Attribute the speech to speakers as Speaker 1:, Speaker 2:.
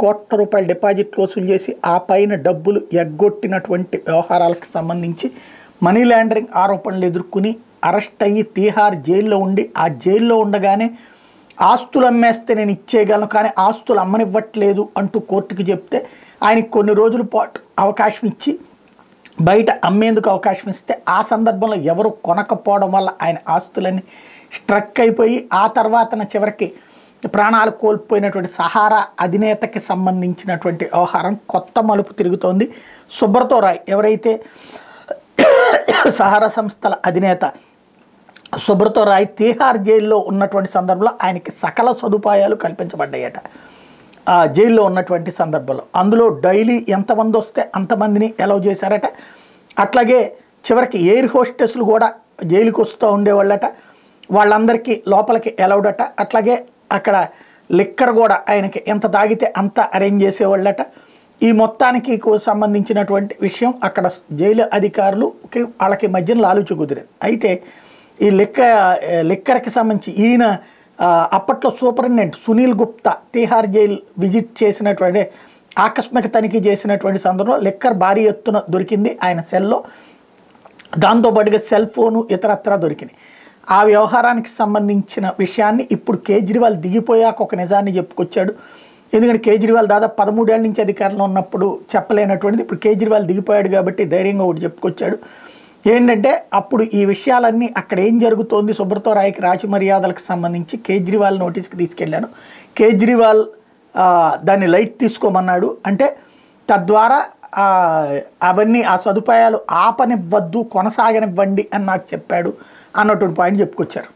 Speaker 1: కోట్ల రూపాయల డిపాజిట్లు వసూలు చేసి ఆ పైన డబ్బులు ఎగ్గొట్టినటువంటి వ్యవహారాలకు సంబంధించి మనీ లాండరింగ్ ఆరోపణలు ఎదుర్కొని అరెస్ట్ అయ్యి తీహార్ జైల్లో ఉండి ఆ జైల్లో ఉండగానే ఆస్తులు అమ్మేస్తే నేను ఇచ్చేయగలను కానీ ఆస్తులు అమ్మనివ్వట్లేదు అంటూ కోర్టుకి చెప్తే ఆయనకి కొన్ని రోజుల పాటు అవకాశం ఇచ్చి బయట అమ్మేందుకు అవకాశం ఇస్తే ఆ సందర్భంలో ఎవరు కొనకపోవడం వల్ల ఆయన ఆస్తులన్నీ స్ట్రక్ అయిపోయి ఆ తర్వాతన చివరికి ప్రాణాలు కోల్పోయినటువంటి సహారా అధినేతకి సంబంధించినటువంటి వ్యవహారం కొత్త మలుపు తిరుగుతోంది. సుబ్రతో రాయ్ ఎవరైతే సహారా సంస్థల అధినేత సుబ్రతో రాయ్ తీహార్ జైల్లో ఉన్నటువంటి సందర్భంలో ఆయనకి సకల సదుపాయాలు కల్పించబడ్డాయట. జైల్లో ఉన్నటువంటి సందర్భంలో అందులో డైలీ ఎంతమంది వస్తే అంతమందిని అలౌ చేశారట. అట్లాగే చివరికి ఎయిర్ హోస్టెస్లు కూడా జైలుకి వస్తూ ఉండేవాళ్ళట, వాళ్ళందరికీ లోపలికి అలౌడ్ అట. అట్లాగే అక్కడ లిక్కర్ కూడా ఆయనకి ఎంత తాగితే అంత అరేంజ్ చేసేవాళ్ళట. ఈ మొత్తానికి సంబంధించినటువంటి విషయం అక్కడ జైలు అధికారులకి వాళ్ళకి మధ్యన లాలుచి కుదిరింది. అయితే ఈ లిక్కర్కి సంబంధించి ఈయన అప్పట్లో superintendent Sunil Gupta Tihar jail visit చేసినటువంటి ఆకస్మిక తనిఖీ చేసినటువంటి సందర్భంలో లిక్కర్ భారీ ఎత్తున దొరికింది ఆయన సెల్లో. దాంతోపాటుగా సెల్ ఫోను ఇతరత్రా దొరికినాయి. ఆ వ్యవహారానికి సంబంధించిన విషయాన్ని ఇప్పుడు కేజ్రీవాల్ దిగిపోయాక ఒక నిజాన్ని చెప్పుకొచ్చాడు. ఎందుకంటే కేజ్రీవాల్ దాదాపు 13 ఏళ్ల నుంచి అధికారంలో ఉన్నప్పుడు చెప్పలేనటువంటిది ఇప్పుడు కేజ్రీవాల్ దిగిపోయాడు కాబట్టి ధైర్యంగా ఒకటి చెప్పుకొచ్చాడు. ఏంటంటే అప్పుడు ఈ విషయాలన్నీ అక్కడ ఏం జరుగుతోంది సుబ్రతో రాయ్కి రాజమర్యాదలకు సంబంధించి కేజ్రీవాల్ నోటీస్కి తీసుకెళ్ళాను. కేజ్రీవాల్ దాన్ని లైట్ తీసుకోమన్నాడు. అంటే తద్వారా అవన్నీ ఆ సదుపాయాలు ఆపనివ్వద్దు కొనసాగనివ్వండి అని నాకు చెప్పాడు అన్నటువంటి పాయింట్ చెప్పుకొచ్చారు.